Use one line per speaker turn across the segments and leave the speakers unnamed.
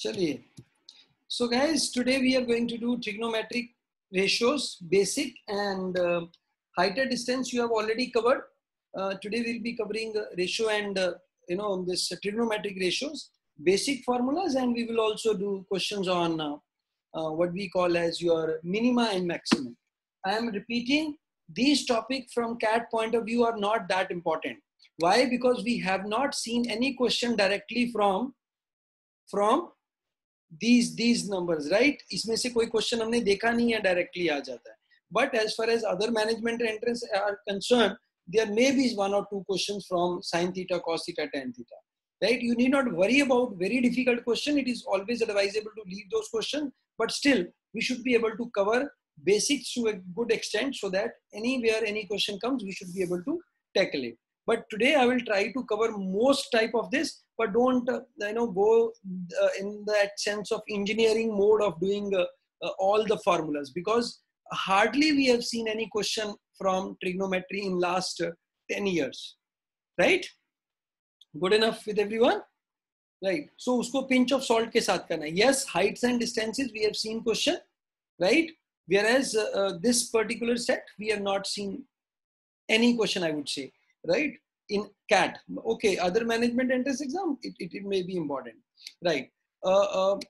चलिए. So guys, today we are going to do trigonometric ratios, basic and height and distance you have already covered. Today we'll be covering ratio and this trigonometric ratios, basic formulas, and we will also do questions on what we call as your minima and maximum. I am repeating, these topics from CAT point of view are not that important. Why? Because we have not seen any question directly from these numbers, right? इसमें से कोई question हमने देखा नहीं है, directly आ जाता है. But as far as other management entrance are concerned, there may be one or two questions from sin theta, cos theta, tan theta, right? You need not worry about very difficult question. It is always advisable to leave those questions, but still we should be able to cover basics to a good extent, so that anywhere any question comes, we should be able to tackle it. But today I will try to cover most type of this, but don't go in that sense of engineering mode of doing all the formulas, because hardly we have seen any question from trigonometry in last 10 years, right? Good enough with everyone, right? So usko pinch of salt ke saath karna. Yes, heights and distances we have seen question, right? Whereas this particular set we have not seen any question, I would say, right? In CAT. Okay, other management entrance exam, it may be important, right?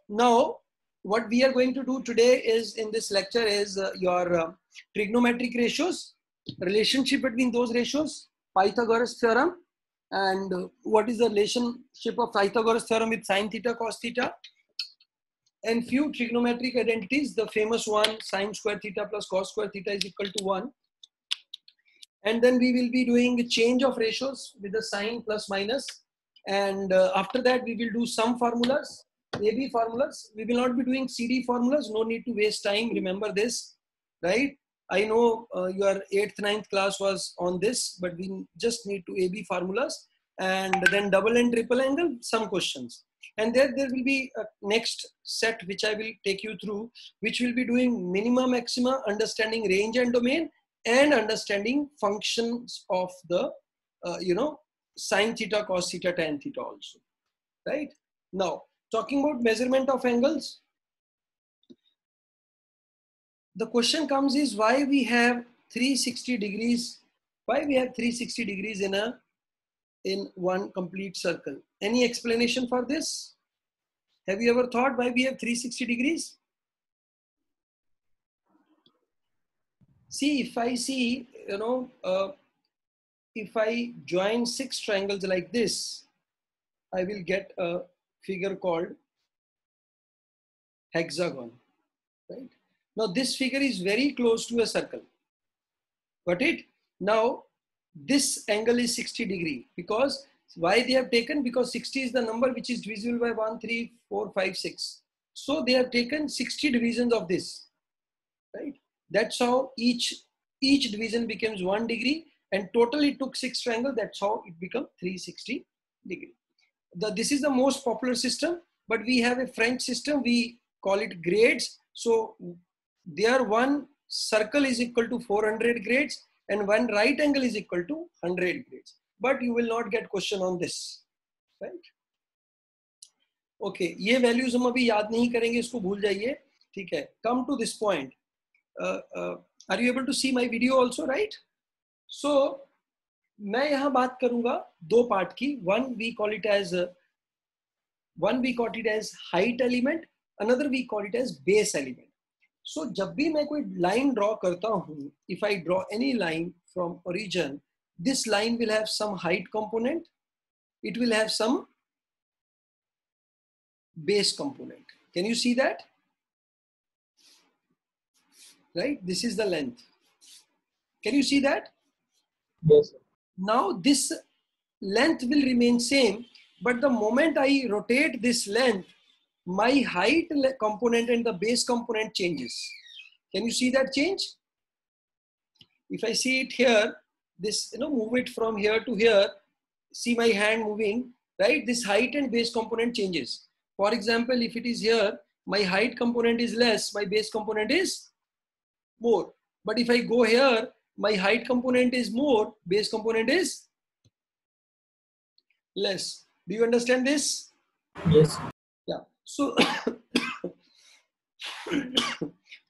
Now what we are going to do today is, in this lecture, is your trigonometric ratios, relationship between those ratios, Pythagoras theorem, and what is the relationship of Pythagoras theorem with sin theta, cos theta, and few trigonometric identities. The famous one, sin square theta plus cos square theta is equal to 1. And then we will be doing a change of ratios with the sign plus minus. And after that, we will do some formulas, AB formulas. We will not be doing CD formulas. No need to waste time. Remember this, right? I know your 8th, 9th class was on this, but we just need to AB formulas, and then double and triple angle, some questions. And there will be a next set which I will take you through, which will be doing minima, maxima, understanding range and domain, and understanding functions of the sin theta, cos theta, tan theta also, right? Now talking about measurement of angles, the question comes is, why we have 360 degrees, why we have 360 degrees in one complete circle? Any explanation for this? Have you ever thought why we have 360 degrees? See, if I see, if I join 6 triangles like this, I will get a figure called hexagon, right? Now this figure is very close to a circle. Got it? Now this angle is 60 degree, because why they have taken? Because 60 is the number which is divisible by 1, 3, 4, 5, 6. So they have taken 60 divisions of this, right? That's how each division becomes 1 degree, and totally took 6 triangles. That's how it becomes 360 degree. This is the most popular system, but we have a French system. We call it grades. So there one circle is equal to 400 grades, and one right angle is equal to 100 grades. But you will not get question on this, right? Okay, ये values हम अभी याद नहीं करेंगे, इसको भूल जाइए, ठीक है? Come to this point. Are you able to see my video also, right? So मैं यहाँ बात करूँगा 2 पार्ट की. One we call it as height element, another we call it as base element. So जब भी मैं कोई line draw करता हूँ, if I draw any line from origin, this line will have some height component, it will have some base component. Can you see that? Right? This is the length. Can you see that?
Yes, sir.
Now this length will remain same, but the moment I rotate this length, my height component and the base component changes. Can you see that change? If I see it here, this, move it from here to here, see my hand moving, right? This height and base component changes. For example, if it is here, my height component is less, my base component is more. But if I go here, my height component is more, base component is less. Do you understand this?
Yes.
Yeah. So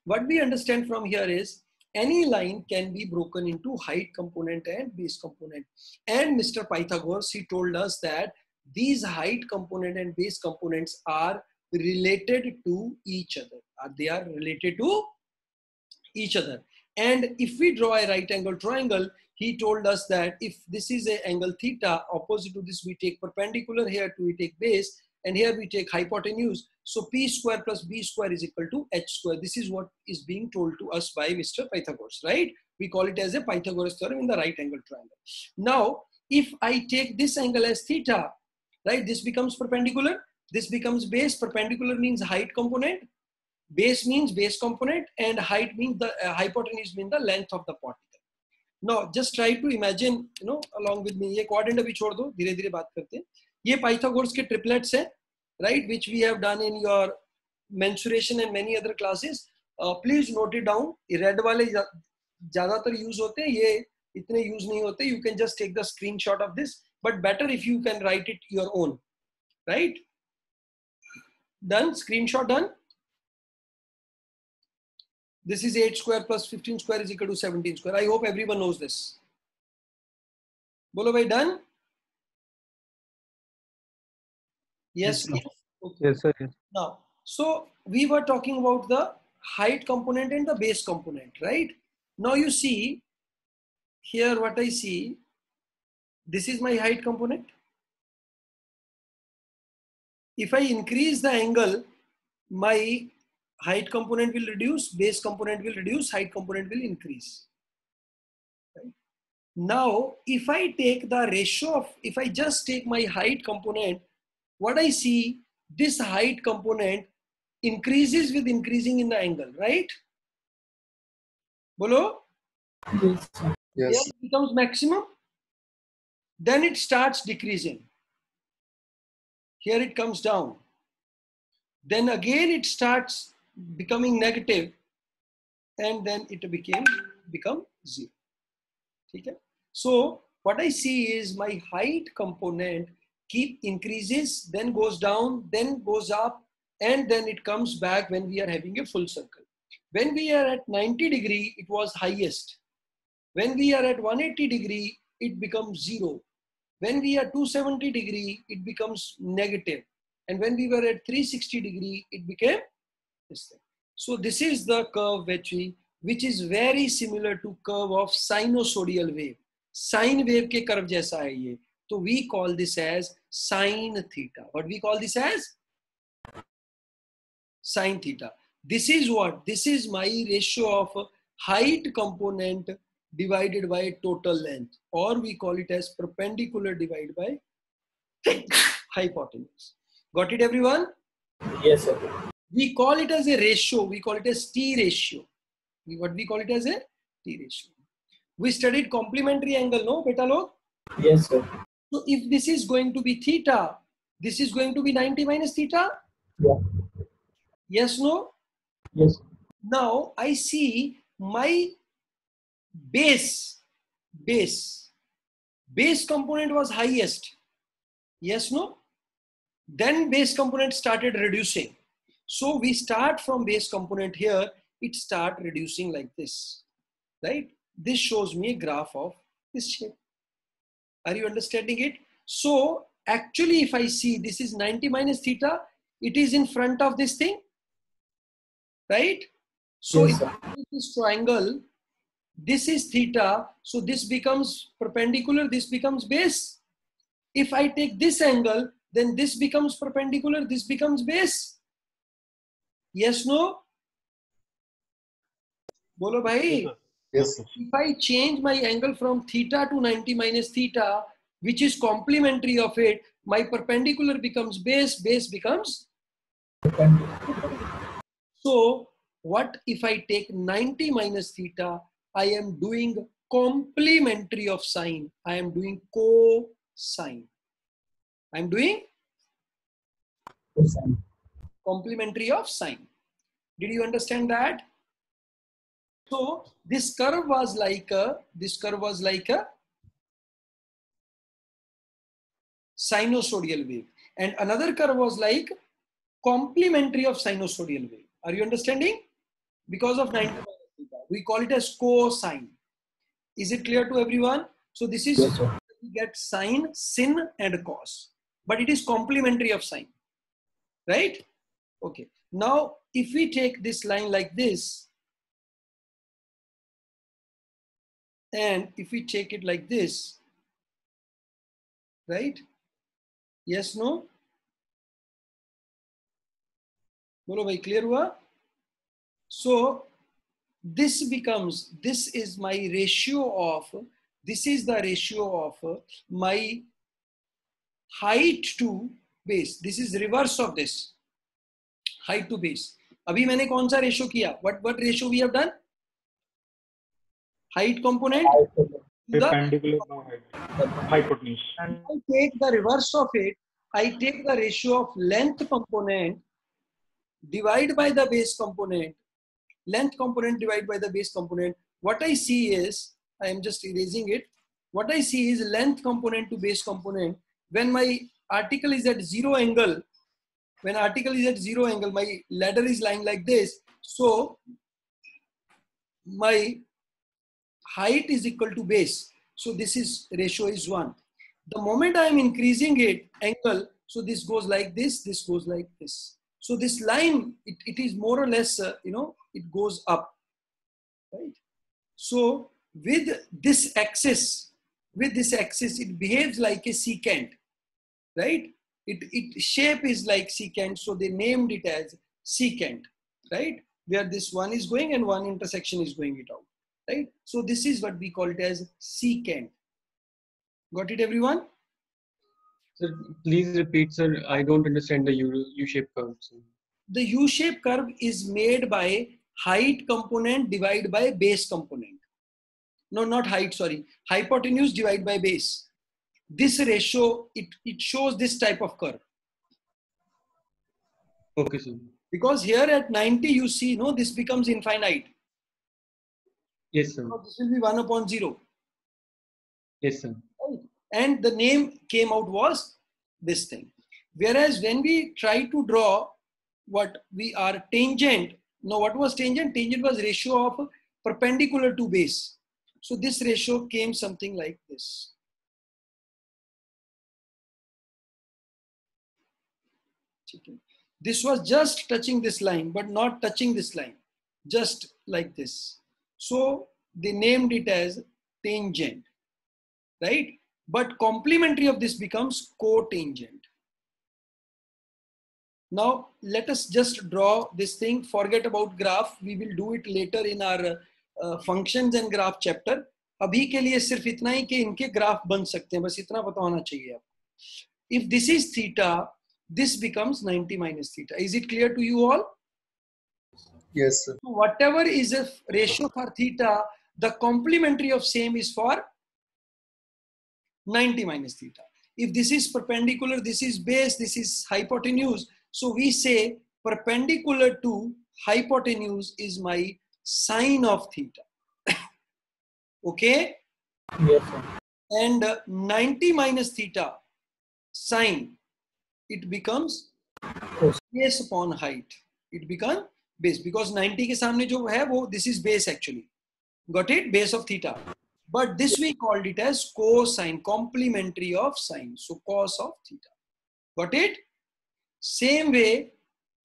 what we understand from here is any line can be broken into height component and base component. And Mr. Pythagoras, he told us that these height component and base components are related to each other. They are related to each other. And if we draw a right angle triangle, he told us that if this is a angle theta, opposite to this we take perpendicular, here we take base, and here we take hypotenuse. So p square plus b square is equal to h square. This is what is being told to us by Mr. Pythagoras, right? We call it as a Pythagoras theorem in the right angle triangle. Now, if I take this angle as theta, right, this becomes perpendicular, this becomes base. Perpendicular means height component, base means base component, and height means the hypotenuse means the length of the particle. Now just try to imagine, along with me, ये quadrant अभी छोड़ दो, धीरे धीरे बात करते हैं. ये Pythagoras के triplets हैं, right, which we have done in your mensuration and many other classes. Please note it down. Red वाले ज़्यादातर use होते हैं, ये इतने use नहीं होते. You can just take the screenshot of this, but better if you can write it your own, right? Done. Screenshot done. This is 8 square plus 15 square is equal to 17 square. I hope everyone knows this. Bolo bhai, done? Yes.
Yes,
okay.
Yes, sir. Yes.
Now, so we were talking about the height component and the base component, right? Now you see here what I see. This is my height component. If I increase the angle, my height component will reduce, base component will reduce, height component will increase. Right? Now, if I take the ratio of, if I just take my height component, what I see, this height component increases with increasing in the angle, right? Bolo?
Yes.
Here it becomes maximum, then it starts decreasing. Here it comes down. Then again it starts becoming negative, and then it become 0. Okay? So what I see is my height component keep increases, then goes down, then goes up, and then it comes back when we are having a full circle. When we are at 90 degree, it was highest. When we are at 180 degree, it becomes 0. When we are 270 degree, it becomes negative. And when we were at 360 degree, it became this thing. So this is the curve which is very similar to curve of sinusoidal wave. Sine wave के curve जैसा है ये. So we call this as sine theta. What we call this as? Sine theta. This is what? This is my ratio of height component divided by total length, or we call it as perpendicular divided by hypotenuse. Got it, everyone?
Yes, sir.
We call it as a ratio. We call it as T ratio. What we call it as a T ratio. We studied complementary angle, no, beta log?
Yes, sir.
So if this is going to be theta, this is going to be 90 minus theta?
Yeah.
Yes, no?
Yes.
Now I see my base component was highest. Yes, no? Then base component started reducing. So we start from base component here, it start reducing like this, right? This shows me a graph of this shape. Are you understanding it? So actually if I see this is 90 minus theta, it is in front of this thing, right? So
Yes,
if I take this triangle, this is theta, so this becomes perpendicular, this becomes base. If I take this angle, then this becomes perpendicular, this becomes base. Yes, no? Bolo bhai.
Yes, sir.
If I change my angle from theta to 90 minus theta, which is complementary of it, my perpendicular becomes base, base becomes. So what if I take 90 minus theta? I am doing complementary of sine. I am doing cosine. I am doing complementary of sine. Did you understand that? So this curve was like a sinusoidal wave, and another curve was like complementary of sinusoidal wave. Are you understanding? Because of 90 minus theta, we call it as cosine. Is it clear to everyone? So this is,
Yes, sir.
we get sine, sin and cos, but it is complementary of sine, right? Okay. Now, if we take this line like this, and if we take it like this, right? Yes, no? Bolo bhai, clear hua? So this becomes, this is my ratio of, this is the ratio of my height to base. This is reverse of this, height to base. अभी मैंने कौन सा ratio किया? What ratio we have done? Height component to the,
Perpendicular hypotenuse.
and I take the reverse of it. I take the ratio of length component divide by the base component. Length component divided by the base component. What I see is, I am just erasing it. What I see is length component to base component. When my article is at zero angle, when article is at zero angle, my ladder is lying like this. So my height is equal to base. So this is ratio is 1. The moment I am increasing it angle, so this goes like this goes like this. So this line, it is more or less, it goes up, right? So with this axis, it behaves like a secant, right? It shape is like secant, so they named it as secant, right? Where this one is going and one intersection is going it out, right? So this is what we call it as secant. Got it, everyone?
Sir, please repeat, sir. I don't understand the U-shaped curve. Sir.
The U-shaped curve is made by height component divided by base component. No, not height, sorry. Hypotenuse divided by base. This ratio, it shows this type of curve.
Okay, sir.
Because here at 90, you see, no, this becomes infinite.
Yes, sir.
So this will be 1 upon 0.
Yes, sir.
And the name came out was this thing. Whereas when we try to draw what we are tangent, now what was tangent? Tangent was ratio of perpendicular to base. So this ratio came something like this. This was just touching this line, but not touching this line, just like this. So they named it as tangent, right? But complementary of this becomes cotangent. Now let us just draw this thing. Forget about graph. We will do it later in our functions and graph chapter. अभी के लिए सिर्फ इतना ही कि इनके graph बन सकते हैं, बस इतना पता होना चाहिए आपको. If this is theta, this becomes 90 minus theta. Is it clear to you all?
Yes, sir.
So whatever is a ratio for theta, the complementary of same is for 90 minus theta. If this is perpendicular, this is base, this is hypotenuse. So we say perpendicular to hypotenuse is my sine of theta. Okay?
Yes, sir.
And 90 minus theta sine, it becomes base upon height. It becomes base because 90 के सामने जो है वो, this is base actually. Got it? Base of theta. But this we called it as cosine, complementary of sine. So cos of theta. Got it? Same way,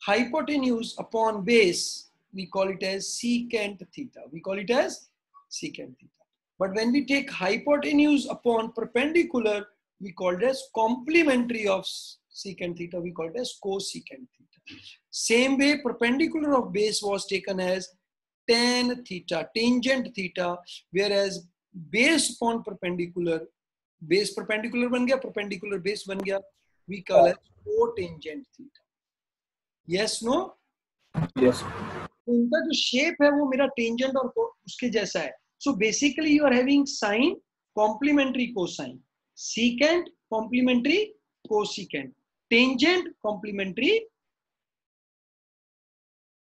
hypotenuse upon base, we call it as secant theta. We call it as secant theta. But when we take hypotenuse upon perpendicular, we call it as complementary of secant theta. We call it as cosecant theta. Same way, perpendicular of base was taken as tan theta, tangent theta, whereas base upon perpendicular, base perpendicular बन गया, perpendicular base बन गया, we call it cotangent theta. Yes, no?
Yes.
तो इनका जो shape है वो मेरा tangent और उसके जैसा है. So basically you are having sine, complementary cosine, secant, complementary cosecant, tangent, complementary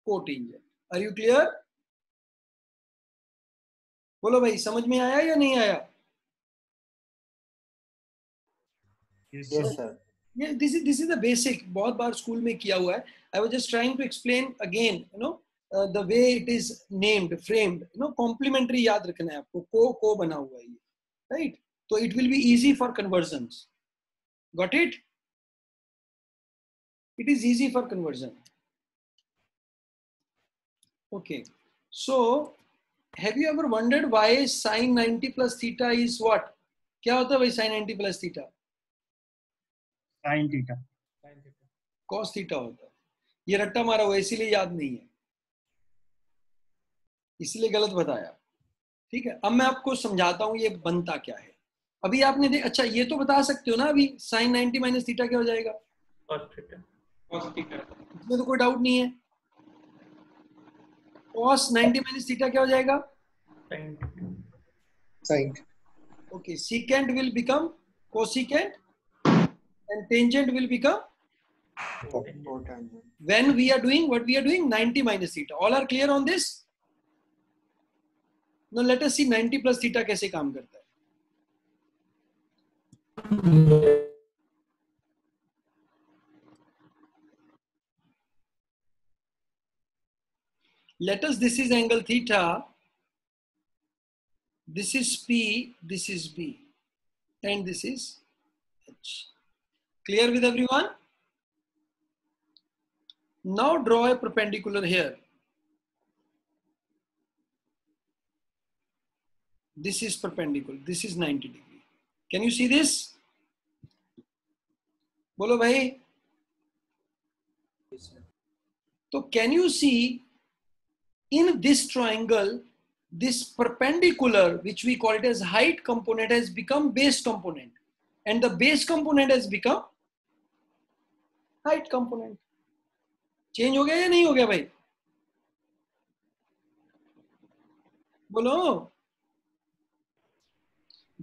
cotangent. Are you clear? बोलो भाई, समझ में आया या नहीं आया?
Yes,
Yes, sir.
Yeah, this is the basic. बहुत बार स्कूल में किया हुआ है. I was just trying to explain again, the way it is named, framed. Complementary याद रखना है आपको. को बना हुआ है ये, right? So it will be easy for conversions. Got it? It is easy for conversion. Okay. So have you ever wondered why sin 90 plus theta is what? क्या होता है भाई sin 90 plus theta?
Sin theta.
Cos theta होता है. ये रट्टा मारा हुआ इसीलिए याद नहीं है, इसलिए गलत बताया. ठीक है, अब मैं आपको समझाता हूं ये बनता क्या है. अभी आपने अच्छा ये तो बता सकते हो ना अभी sin 90 माइनस थीटा क्या हो जाएगा?
Cos theta.
इसमें तो कोई डाउट नहीं है. cos 90 माइनस थीटा क्या हो जाएगा?
Sin.
Okay, secant will become cosecant and tangent will become when we are doing what we are doing 90 minus theta. All are clear on this? Now let us see 90 plus theta कैसे काम करता है. Let us, this is angle theta, this is P, this is B, and this is H. Clear with everyone? Now draw a perpendicular here. This is perpendicular, this is 90 degree. Can you see this? बोलो भाई. So can you see in this triangle, this perpendicular, which we call it as height component, has become base component, and the base component has become height component. Change हो गया या नहीं हो गया भाई? बोलो.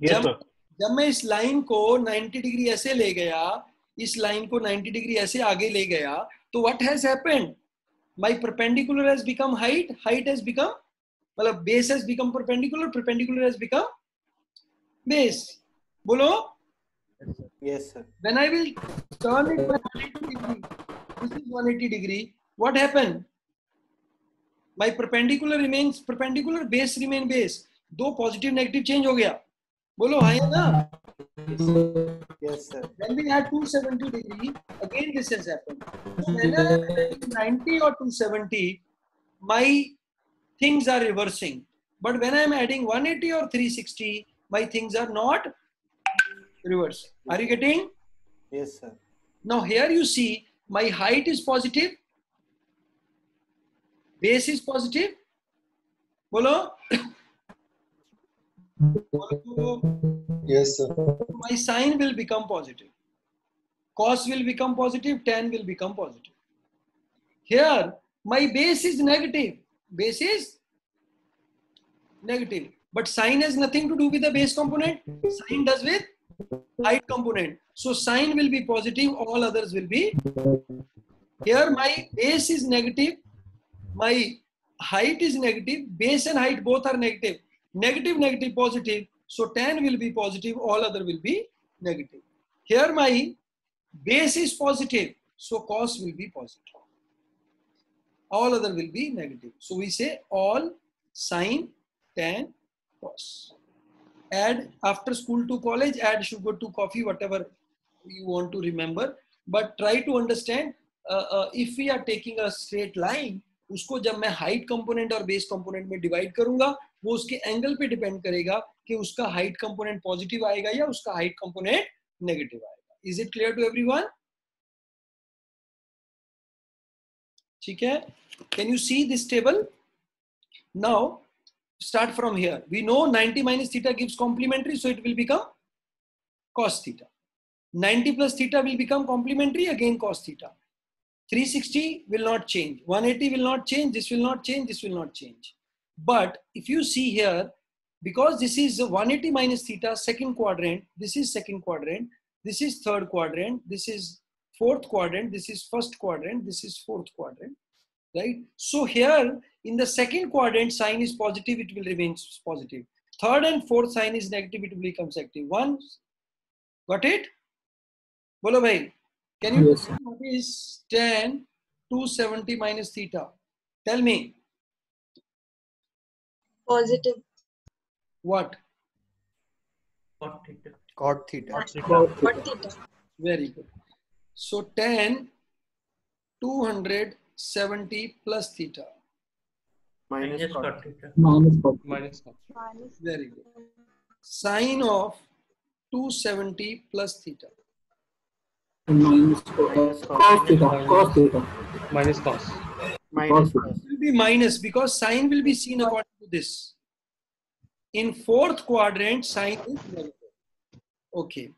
Yes, sir.
जब मैं इस लाइन को 90 डिग्री ऐसे ले गया, इस लाइन को 90 डिग्री ऐसे आगे ले गया, तो what has happened? My perpendicular has become height, height has become, मतलब base has become perpendicular, perpendicular has become base. बोलो.
Yes, sir.
When I will turn it by 180 degree, this is 180 degree, what happened? My perpendicular remains perpendicular, base remain base. दो positive negative change हो गया. बोलो हाँ या ना?
Yes, sir.
When we had 270 degree, again this has happened. So when I am 90 or 270, my things are reversing. But when I am adding 180 or 360, my things are not reversing. Are you getting?
Yes, sir.
Now here you see my height is positive, base is positive. Bolo?
Yes, sir.
My sine will become positive. Cos will become positive, tan will become positive. Here my base is negative. Base is negative. But sine has nothing to do with the base component. Sine does with height component. So sine will be positive, all others will be. Here my base is negative, my height is negative, base and height both are negative. Negative, negative, positive. So tan will be positive, all other will be negative. Here my base is positive, so cos will be positive. All other will be negative. So we say all sine, tan, cos. Add after school to college, add sugar to coffee, whatever you want to remember. But try to understand, if we are taking a straight line, उसको जब मैं height component और base component में divide करूंगा, वो उसके angle पे depend करेगा कि उसका हाइट कंपोनेंट पॉजिटिव आएगा या उसका हाइट कंपोनेंट नेगेटिव आएगा. Is it clear to everyone? ठीक है. Can you see this table? Now start from here. We know 90 minus theta gives complementary, so it will become cos theta. 90 plus theta will become complementary, again cos theta. 360 will not change. 180 will not change. This will not change. This will not change. But if you see here, because this is 180 minus theta, second quadrant, this is second quadrant, this is third quadrant, this is fourth quadrant, this is first quadrant, this is fourth quadrant, right? So here in the second quadrant, sign is positive, it will remain positive. Third and fourth sign is negative, it will become negative. One, got it? Bolo bhai. Can you
Yes,
tell me what is tan 270 minus theta? Tell me.
Positive.
What?
Cot theta.
Cot theta.
Cot theta.
What theta?
Very good. So tan 270 plus theta.
Minus
Minus
cot.
cot theta.
minus cot.
Minus cos.
Very good. Sine of 270 plus theta.
Minus
Minus cos.
cos theta. Cos theta.
Minus cos.
Minus
Cos.
cos.
It will be minus because sine will be seen according to this. In fourth quadrant, sine is negative. Okay.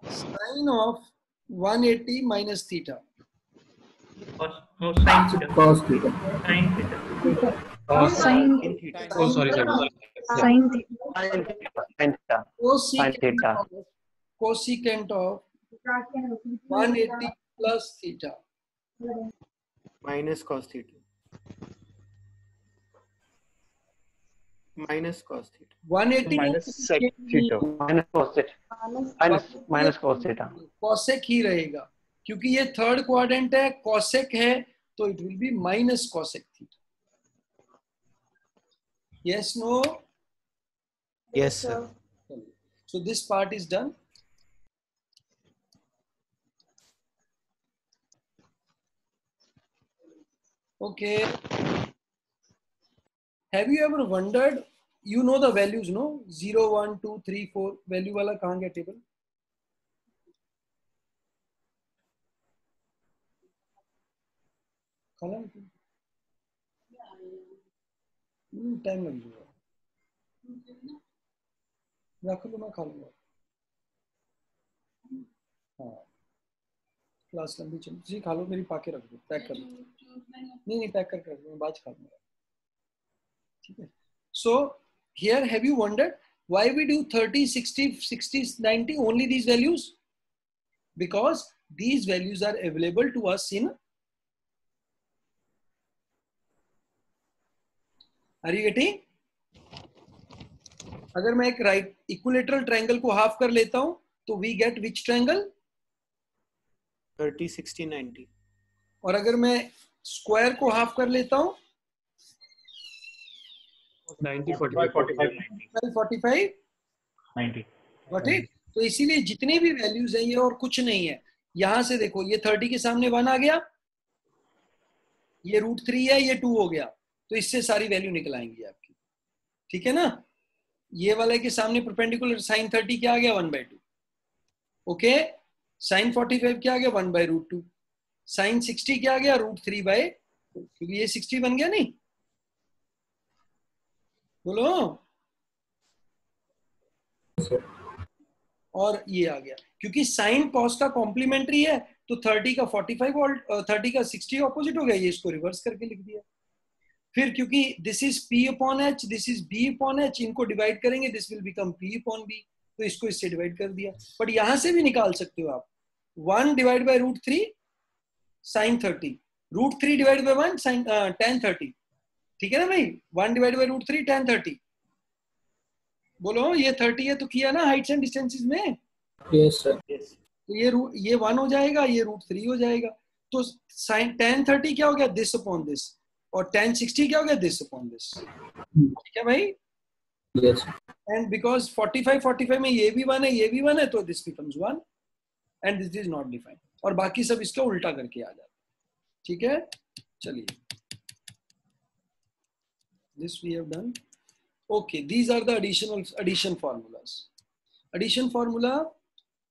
Sine of 180 minus theta.
Cos. No, sin theta.
Cos theta.
Sin theta.
Cos.
Sin
In theta.
Oh, sorry.
Sin theta.
Sin theta. Sin
Cosecant
theta.
of, cosecant of 180 plus theta.
Minus cos theta. Minus cos theta.
180
Minus sec theta. Minus cos theta. Minus cos theta.
cosec ही रहेगा क्योंकि ये third quadrant है, cosec है तो it will be minus cosec theta. Yes, no?
Yes, sir.
So this part is done. Okay. Have you ever wondered, you know the values, no? 0, 1, 2, 3, 4, value वाला कहाँ गया table? खाना टाइम लग जाएगा, रख लो, मैं खा लूंगा. हाँ, क्लास लंबी चल, जी खा लो, मेरी पाके रख दो, पैक कर लो. नहीं पैक करके रख दो, मैं बाद खा लूंगा. ठीक है. So here have you wondered why we do 30, 60, 60, 90 only these values? Because these values are available to us in. Are you getting? अगर मैं एक राइट इक्विलेटरल ट्रायंगल को हाफ कर लेता हूं तो वी गेट विच ट्रायंगल?
30, 60, 90.
और अगर मैं स्क्वायर को हाफ कर लेता हूं
90, 45,
45, 45
90.
Got it? तो इसीलिए जितने भी वैल्यूज हैं ये और कुछ नहीं है. यहां से देखो, ये 30 के सामने 1 आ गया, ये √3 है, ये 2 हो गया, तो इससे सारी वैल्यू निकल आएंगी आपकी. ठीक है ना? ये वाले के सामने परपेंडिकुलर sin 30 क्या आ गया? 1/2. ओके. sin 45 क्या आ गया? 1/√2. sin 60 क्या आ गया? √3/2. क्योंकि ये 60 बन गया नहीं? बोलो. और ये आ गया क्योंकि साइन कॉस का कॉम्प्लीमेंट्री है, तो 30 का 45 और 30 का 60 ऑपोजिट हो गया, ये इसको रिवर्स करके लिख दिया. फिर क्योंकि this is P upon H, this is B upon H, इनको डिवाइड करेंगे, this will become P upon B, तो इसको इससे डिवाइड कर दिया. बट यहां से भी निकाल सकते हो आप 1 divide by √3 sin 30, √3 divide by 1 sin tan 30. ठीक है ना भाई? 1 डिवाइड बाय √3 tan 30. बोलो, ये 30 है तो किया ना हाइट्स एंड डिस्टेंसेस में.
Yes, sir.
Yes.
तो ये 1 हो जाएगा, ये √3 हो जाएगा. तो sin tan 30 क्या हो गया? This upon this. और tan 60 क्या हो गया? This upon this. ठीक है भाई?
Yes.
एंड बिकॉज 45 में ये भी 1 है, ये भी 1 है, तो this becomes 1 and this is not defined. और बाकी सब इसका उल्टा करके आ जाता है. ठीक है, चलिए, this we have done. Okay, these are the addition formulas. Addition formula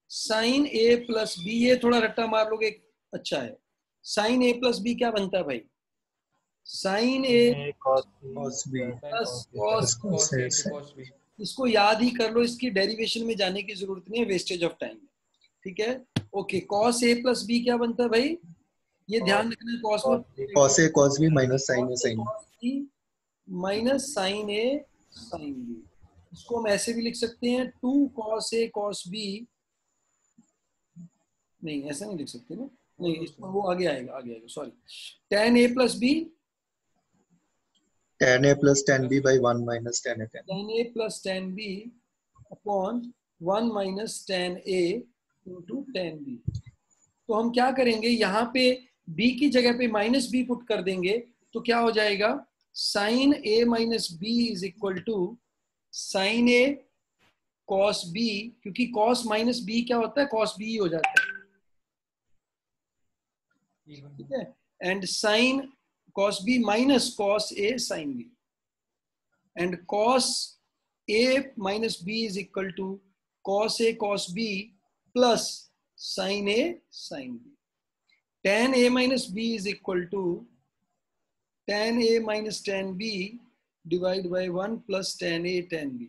sin A plus B, ये थोड़ा रट्टा मार लोगे, अच्छा है. sin A plus B क्या बनता है भाई? sin A
Cos B.
plus cos B. इसको याद ही कर लो, इसकी डेरिवेशन में जाने की जरूरत नहीं है, वेस्टेज ऑफ टाइम. ठीक है. Okay, cos A plus B क्या बनता है भाई? ये ध्यान रखना है.
cos A cos B minus sin A sin B.
Minus sin A sin B. इसको हम ऐसे भी लिख सकते हैं 2 cos A cos B. नहीं, ऐसा नहीं लिख सकते ना. नहीं, इसको वो आगे आएगा, sorry. tan A plus B,
tan A plus tan B by 1 minus tan A tan.
tan A plus tan B upon 1 minus tan A into tan B. तो हम क्या करेंगे, यहाँ पे b की जगह पे माइनस बी पुट कर देंगे, तो क्या हो जाएगा, sine a minus b is equal to sine a cos b, क्योंकि कॉस माइनस b क्या होता है, कॉस b हो जाता है, ठीक है, and sine cos b minus cos a sine b, and cos a minus b is equal to cos a cos b plus sine a sine b. tan a minus b is equal to tan a minus tan b divided by 1 plus tan a tan b.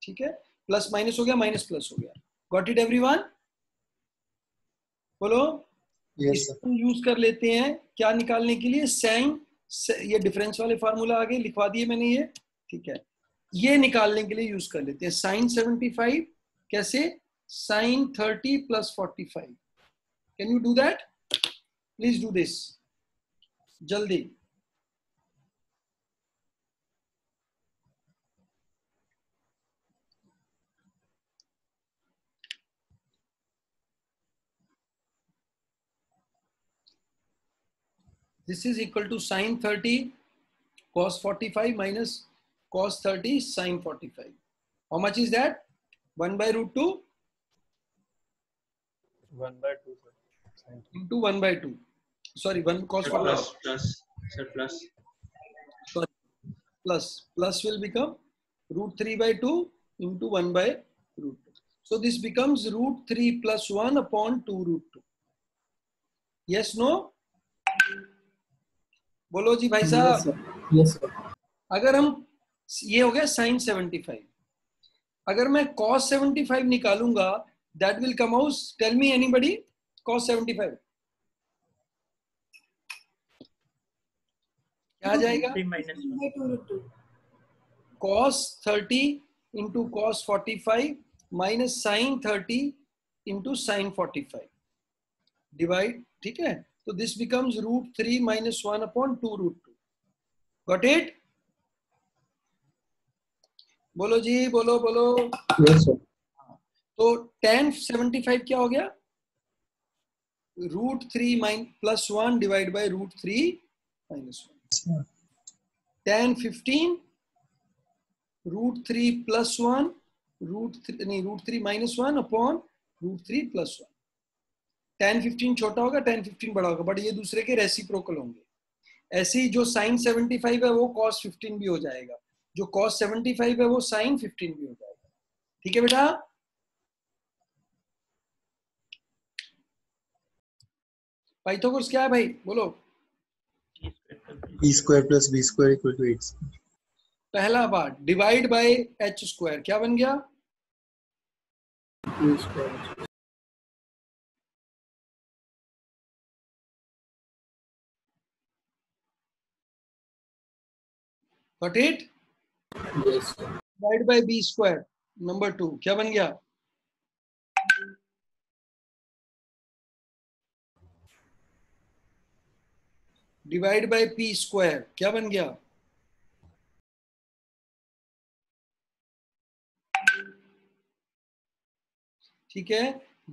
ठीक है, plus minus हो गया, minus plus हो गया. Got it everyone? बोलो.
Yes, sir.
इसको use कर लेते हैं क्या निकालने के लिए, साइन, ये डिफरेंस वाले फार्मूला आगे लिखवा दिए मैंने ये, ठीक है, ये निकालने के लिए यूज कर लेते हैं. साइन 75 कैसे, sign 30 plus 45. Can you do that? Please do this. Jaldi. This is equal to sine 30 cos 45 minus cos 30 sine 45. How much is that? 1 by root 2?
1 by 2, sir.
Into 1 by 2. Sorry, 1 cos 45.
Plus.
Sorry, plus will become root 3 by 2 into 1 by root 2. So this becomes root 3 plus 1 upon 2 root 2. Yes, no? बोलो जी भाई साहब.
Yes, sir.
अगर हम, ये हो गया sin 75, अगर मैं cos 75 निकालूंगा, that will come out, tell me anybody, cos 75 क्या आ जाएगा,
3 minus 1.
cos 30 into cos 45 minus sin 30 into sin 45 divide, ठीक है, तो this becomes root 3 minus 1 upon 2 root 2. Got it? बोलो जी, बोलो बोलो.
Yes, sir.
तो tan 75 क्या हो गया, root 3 plus 1 divided by root 3 minus 1. tan 15 root 3 plus 1 root 3 minus 1 upon root 3 plus 1. tan 15 छोटा होगा, tan 15 बड़ा होगा, बट ये दूसरे के रेसिप्रोकल होंगे. ऐसे ही जो sin 75 है वो cos 15 भी हो जाएगा, जो cos 75 है वो sin 15 भी हो जाएगा. ठीक है बेटा? पाइथागोरस क्या है भाई, बोलो.
T square plus
e
B.
square plus b square equal to 8.
पहला बार डिवाइड बाय h स्क्वायर क्या बन गया,
Two square.
Got it?
Yes, sir.
Divide by b square number 2 क्या बन गया, डिवाइड बाय p स्क्वायर क्या बन गया, ठीक है.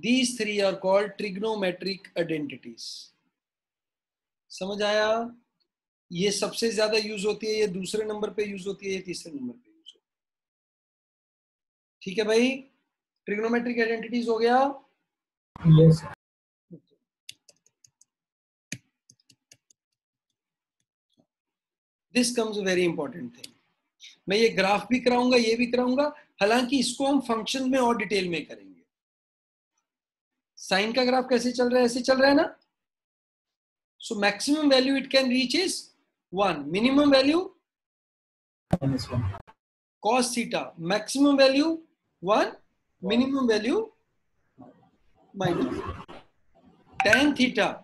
These three are called trigonometric identities. समझ आया? ये सबसे ज्यादा यूज होती है, ये दूसरे नंबर पे यूज होती है, ये तीसरे नंबर पे यूज होती है. ठीक है भाई, ट्रिग्नोमेट्रिक आइडेंटिटीज हो गया.
Yes, sir.
This comes a very important thing. मैं ये ग्राफ भी कराऊंगा, ये भी कराऊंगा, हालांकि इसको हम फंक्शन में और डिटेल में करेंगे. साइन का ग्राफ कैसे चल रहा है, ऐसे चल रहा है ना. So maximum value it can reach is 1, minimum value
Minus 1.
cos theta, maximum value 1, minimum value minus. Tan theta,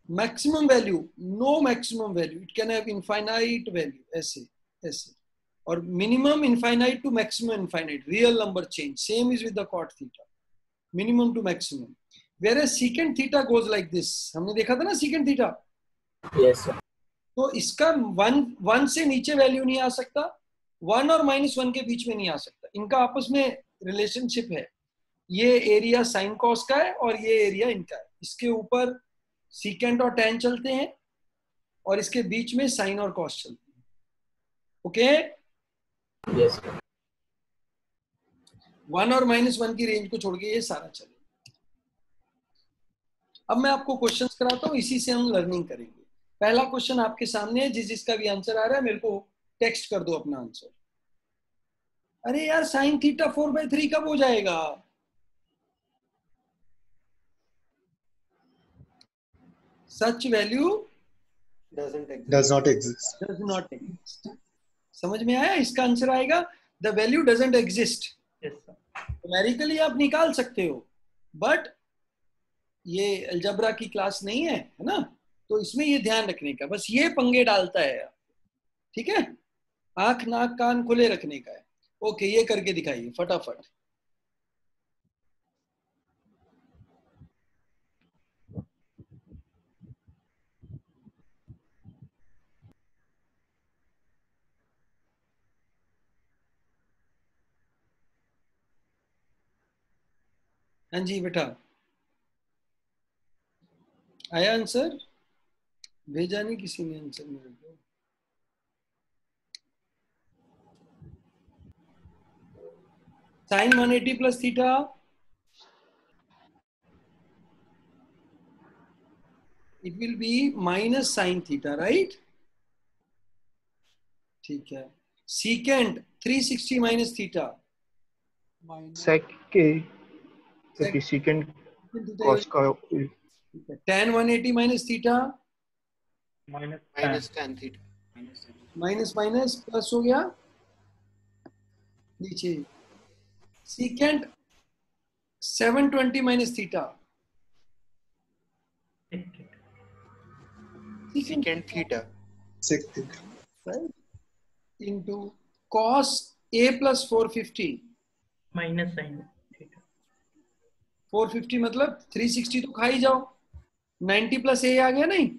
maximum value, no maximum value, it can have infinite value, ऐसे ऐसे, और minimum infinite to maximum infinite, real number change. Same is with the cot theta, minimum to maximum. Whereas secant theta goes like this. हमने देखा था ना secant theta.
Yes, sir.
तो इसका 1 से नीचे वैल्यू नहीं आ सकता, 1 और -1 के बीच में नहीं आ सकता. इनका आपस में रिलेशनशिप है. ये एरिया साइन कॉस का है और ये एरिया इनका है. इसके ऊपर सीकेंट और टैन चलते हैं और इसके बीच में साइन और कॉस चलते हैं. Okay,
Yes, sir.
1 और -1 की रेंज को छोड़ के ये सारा चलेगा. अब मैं आपको क्वेश्चंस कराता हूँ, इसी से हम लर्निंग करेंगे. पहला क्वेश्चन आपके सामने है, जिसका भी आंसर आ रहा है मेरे को टेक्स्ट कर दो अपना आंसर. अरे यार साइन थीटा 4/3 कब हो जाएगा? सच value
Does not exist.
Does not exist. समझ में आया? इसका आंसर आएगा the value doesn't exist.
Yes, sir.
Numerically आप निकाल सकते हो, बट ये अलजबरा की क्लास नहीं है, है ना? तो इसमें ये ध्यान रखने का, बस ये पंगे डालता है. ठीक है, आंख नाक कान खुले रखने का है. ओके, ये करके दिखाइए फटाफट. हाँ जी बेटा, आया आंसर? भेजा नहीं किसी ने आंसर मेरे को. Sine 180 plus theta it will be minus sine theta, right? ठीक है. Secant 360 minus theta
secant cos का
tan 180 minus theta
minus tan theta.
Minus minus plus हो गया नीचे. Secant 720 minus theta
Secant theta.
Sec theta.
right into cos a plus 450.
Minus sin theta.
450 मतलब 360 तो खा ही जाओ. 90 प्लस ए आ गया नहीं?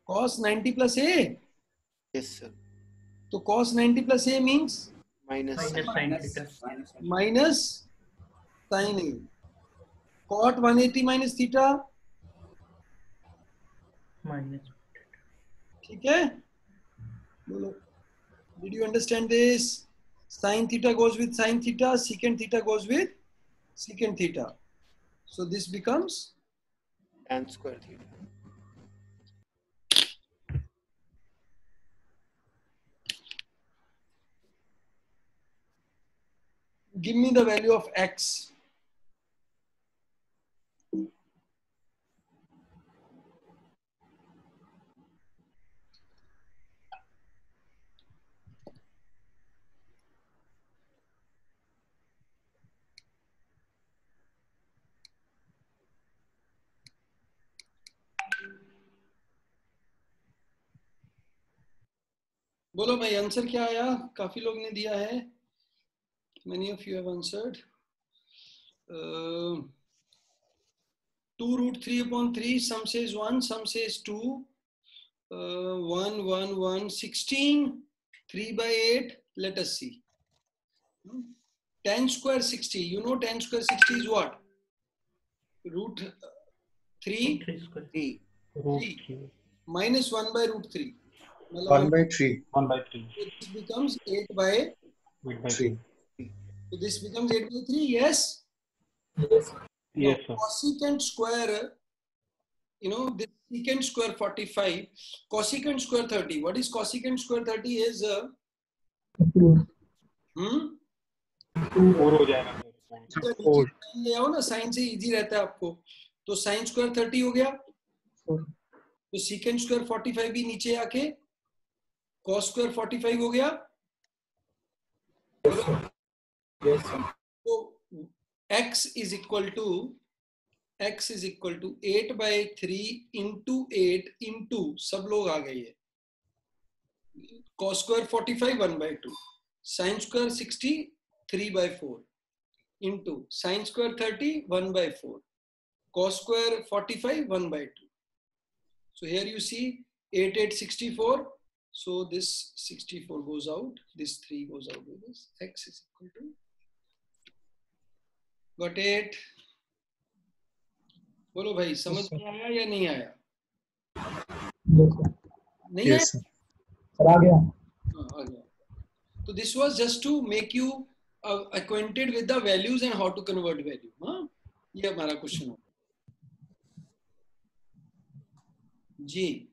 cos 90 plus A,
Yes, sir.
तो cos 90 प्लस ए means
Minus
Minus sin theta.
Minus sine A. cot 180 minus theta.
Minus.
ठीक है, बोलो. Did you understand this? Sin theta goes with sin theta, secant theta goes with secant theta. So this becomes
tan square theta.
give me the value of x. बोलो भाई answer क्या आया? काफी लोग ने दिया है. Many of you have answered. 2 root 3 upon 3. Some says 1, some says 2. 1, 1, 1, 16. 3 by 8. Let us see. Tan square 60. You know tan square 60 is what? Root 3.
3 square.
3.
root
3
3
minus 1 by root 3.
1 by 3.
1 by 3
This becomes 8 by
8 by
3.
3.
so this becomes 8 by 3. Yes.
Yes.
Yes, sir.
Cosecant square, you know, this secant square 45, cosecant square 30. What is cosecant square 30 is
4 हो जाएगा sir. 4
ले आओ ना, sign से easy रहता है आपको. तो साइन स्क्वायर 30 हो गया, तो secant स्क्वायर 45 भी नीचे आके cos स्क्वायर 45 हो गया.
Yes, sir.
तो x is equal to 8 by 3 into 8 into सब लोग आ गए ये. cos square 45 1 by 2, sin square 60 3 by 4 into sin square 30 1 by 4, cos square 45 1 by 2. So here you see 8 8 64. So this 64 goes out, this 3 goes out with this. X is equal to, got it? बोलो भाई, समझ में आया या नहीं आया?
Yes, sir.
नहीं आया?
Yes, sir.
Sir, आ गया.
हाँ, आ गया. तो this was just to make you acquainted with the values and how to convert value. हाँ, ये हमारा क्वेश्चन हो जी.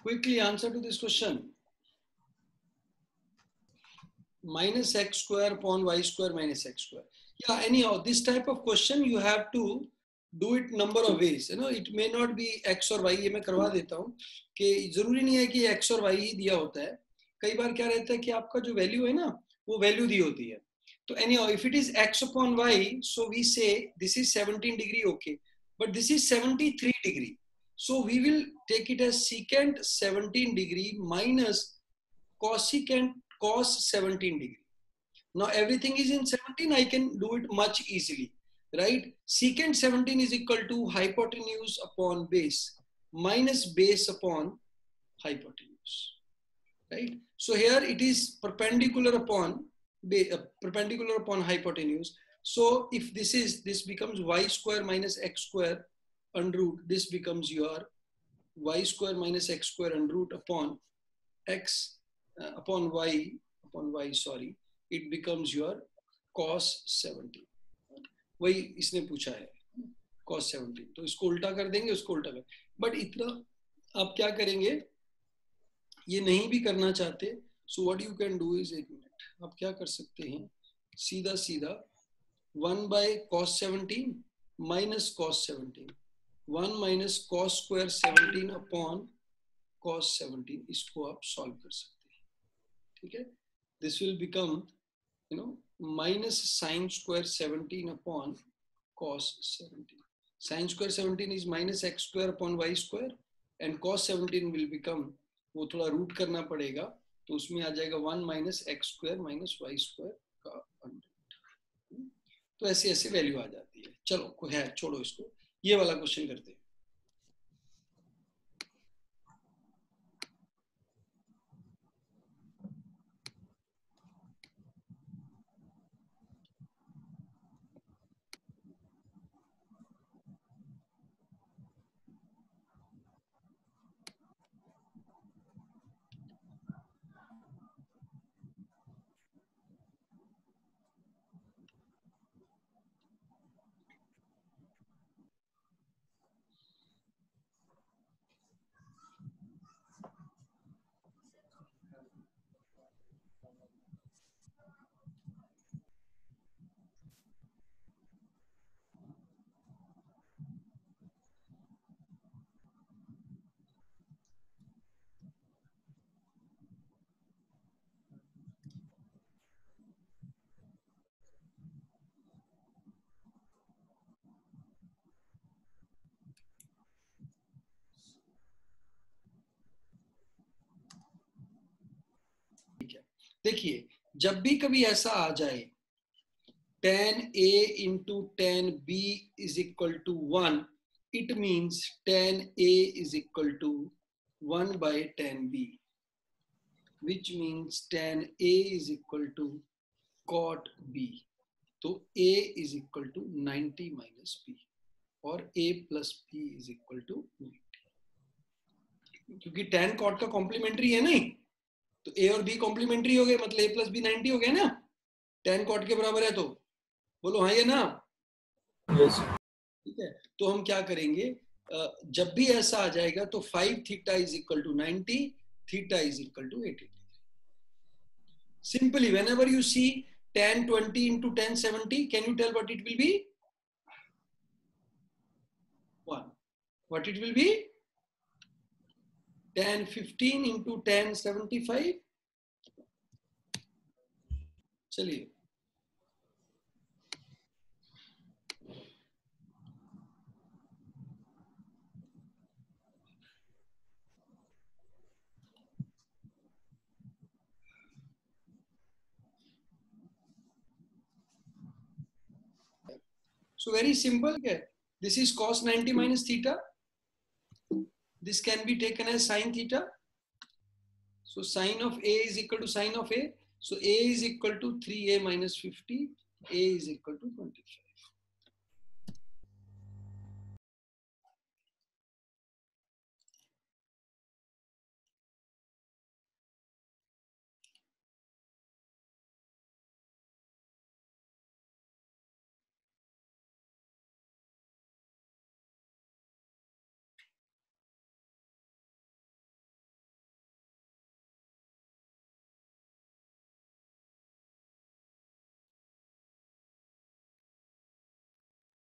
Quickly answer to this question. Minus x square upon y square minus x square. Yeah, anyhow, this type of question you have to do it number of ways. You know, it may not be x और y. ये मैं करवा देता हूँ कि जरूरी नहीं है कि x और y ही दिया होता है. कई बार क्या रहता है कि आपका जो वैल्यू है ना, वो वैल्यू दी होती है. तो anyhow, if it is x upon y, so we say this is 17 degree, okay, but this is 73 degree. So we will take it as secant 17 degree minus cosecant cos 17 degree. Now everything is in 17, I can do it much easily, right? Secant 17 is equal to hypotenuse upon base minus base upon hypotenuse, right? So here it is perpendicular upon hypotenuse. So if this becomes y square minus x square under root, this becomes your y square minus x square under root upon x upon y, sorry, it becomes your cos 17. वही इसने पूछा है, cos 17. तो इसको उल्टा कर देंगे, उसको उल्टा कर. बट इतना आप क्या करेंगे, ये नहीं भी करना चाहते, so what you can do is, एक मिनट, आप क्या कर सकते हैं, सीधा सीधा 1 by cos 17 minus cos 17, 1 minus cos square 17 upon cos 17, इसको आप सॉल्व कर सकते हैं. ठीक है, this will become, you know, minus sin square 17 upon cos 17. Sin square 17 is minus x square upon y square, and cos 17 will become, वो थोड़ा root करना पड़ेगा, तो उसमें आ जाएगा 1 minus x square minus y square का अंडर. तो ऐसे ऐसे वैल्यू आ जाती है. चलो कोई है, छोड़ो इसको, ये वाला क्वेश्चन करते हैं. देखिए, जब भी कभी ऐसा आ जाए tan A into tan B is equal to 1, it means tan A is equal to 1 by tan B, which means tan A is equal to cot B. तो A is equal to 90 minus B, और A plus B is equal to 90. क्योंकि tan cot का complementary है नहीं, तो A और B complementary हो गए, मतलब A plus B 90 हो गया ना, tan cot के बराबर है. तो बोलो हाँ या ना?
Yes.
ठीक है, तो हम क्या करेंगे, जब भी ऐसा आ जाएगा तो 5 theta is equal to 90, theta is equal to 80. Simply, whenever you see tan 20 into tan 70, can you tell what it will be? 1. What it will be? Tan 15 into tan 75, चलिए so very simple. This is cos 90 minus theta. This can be taken as sin theta. So sin of A is equal to sin of A. So A is equal to 3A minus 50. A is equal to 25.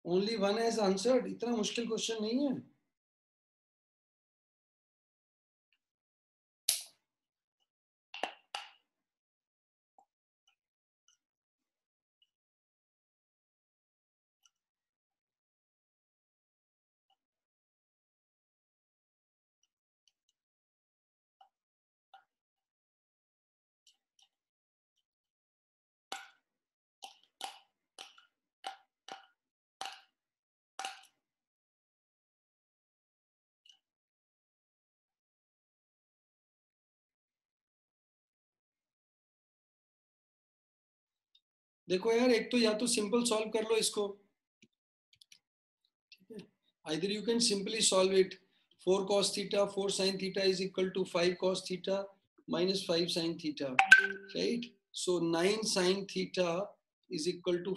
Only one has answered. इतना मुश्किल question नहीं है. देखो यार, एक तो या तो सिंपल सॉल्व कर लो इसको. Either you can simply solve it. 4 cos theta, 4 sin theta is equal to 5 cos theta minus 5 sin theta, right? So 9 sin theta is equal to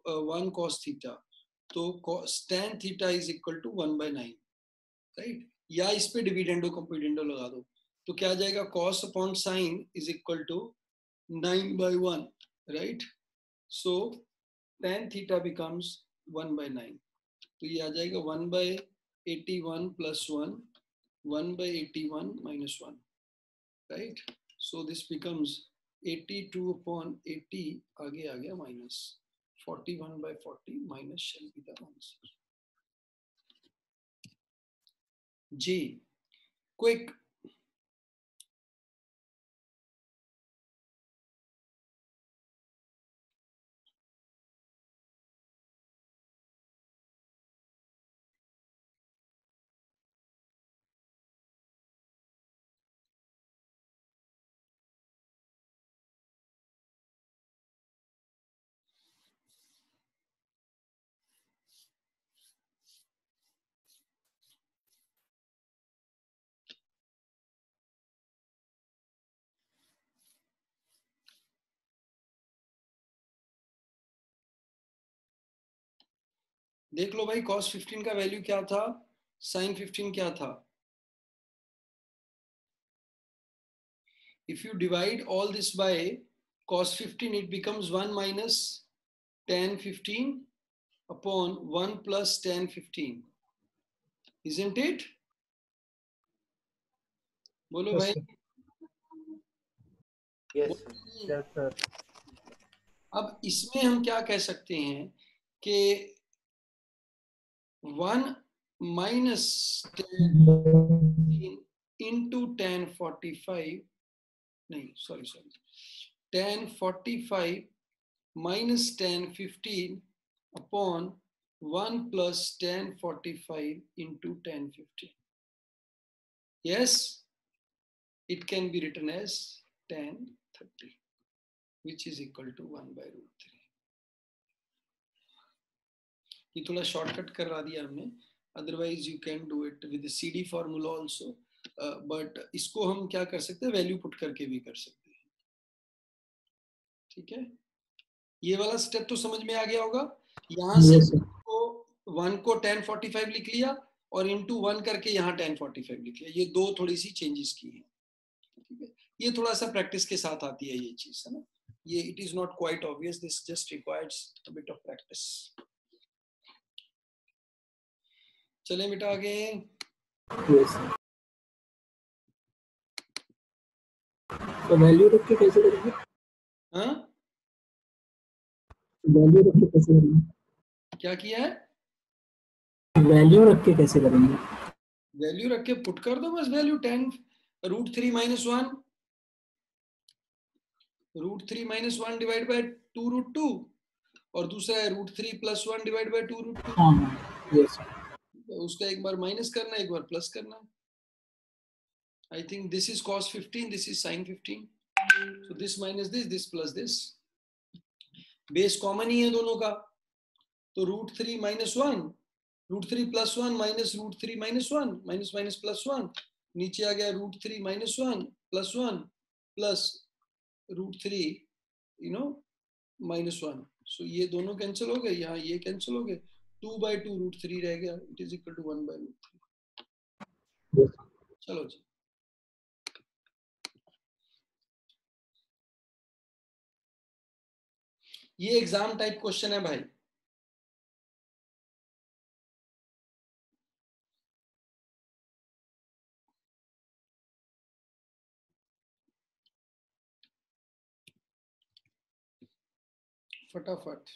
1 cos theta. So tan theta is equal to 1 by 9, right? या इस पे dividendo कंप्यूटेंडो लगा दो तो क्या आ जाएगा? cos upon sin is equal to 9 by 1, right? So tan theta becomes 1 by 9. तो ये आ जाएगा 1 by 81 plus 1, 1 by 81 minus 1, right? So this becomes 82 upon 80, आगे आ गया minus 41 by 40 minus shall be the answer. G, quick. देख लो भाई, cos 15 का value क्या था, sin 15 क्या था. If you divide all this by cos 15, it becomes 1 minus tan 15 upon 1 plus tan 15. Isn't it? बोलो
Yes,
भाई.
sir.
Yes, sir.
Yes, sir.
अब इसमें हम क्या कह सकते हैं कि 1 minus tan into tan 45, नहीं, sorry, tan 45 minus tan 15 upon 1 plus tan 45 into tan 15. Yes, it can be written as tan 30, which is equal to 1 by root 3. ये थोड़ा शॉर्टकट करवा दिया हमने. Otherwise you can do it with CD formula also, but इसको हम क्या कर सकते हैं, वैल्यू पुट करके भी कर सकते हैं. ठीक है, ये वाला स्टेप तो समझ में आ गया होगा. यहाँ से
Yes, sir.
1 को tan 45 लिख लिया और इंटू 1 करके यहाँ tan 45 लिख लिया. ये दो थोड़ी सी चेंजेस की है. ठीक है, ये थोड़ा सा प्रैक्टिस के साथ आती है ये चीज, है ना. ये it is not quite obvious, this just requires a bit of practice. चले बेटा आगे.
Yes, sir. तो वैल्यू रख के कैसे करेंगे?
हाँ,
वैल्यू रख के कैसे करेंगे?
क्या किया है?
वैल्यू रख के कैसे करेंगे?
वैल्यू रख के पुट कर दो बस वैल्यू 10 √3 - 1 √3 - 1 डिवाइड बाय 2 √2 और दूसरा है √3 + 1 डिवाइड बाय 2 √2।
हाँ यस
उसका एक बार माइनस करना है, एक बार प्लस करना है। I think this is cos 15, this is sin 15. So this minus this plus this. Base common ही है दोनों का, तो √3 - 1 √3 + 1 माइनस √3 - 1 माइनस माइनस प्लस 1 नीचे आ गया √3 - 1 + 1 प्लस √3 -1। सो ये दोनों कैंसिल हो गए, यहाँ ये कैंसिल हो गए, 2/2 √3 रह गया, इट इज इक्वल टू 1/√3। चलो जी, ये एग्जाम टाइप क्वेश्चन है भाई। फटाफट,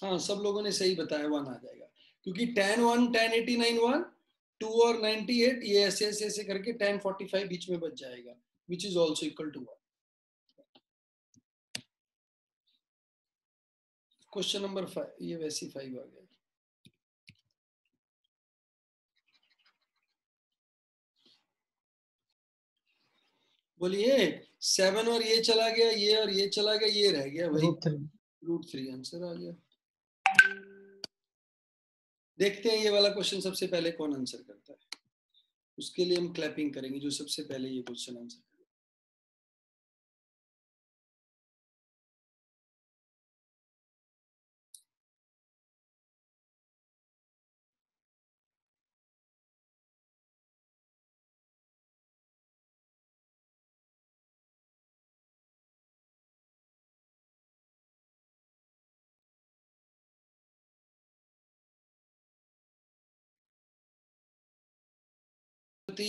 हाँ सब लोगों ने सही बताया, 1 आ जाएगा, क्योंकि tan 1 tan 89 1 2 और 98 ये ऐसे ऐसे ऐसे करके tan 45 बीच में बच जाएगा, which is also equal to 1। Question number 5, ये वैसी 5 आ गया। बोलिए 7 और ये चला गया, ये और ये चला गया, ये रह गया भाई √3 आंसर आ गया। देखते हैं ये वाला क्वेश्चन सबसे पहले कौन आंसर करता है, उसके लिए हम क्लैपिंग करेंगे जो सबसे पहले ये क्वेश्चन आंसर करेगा।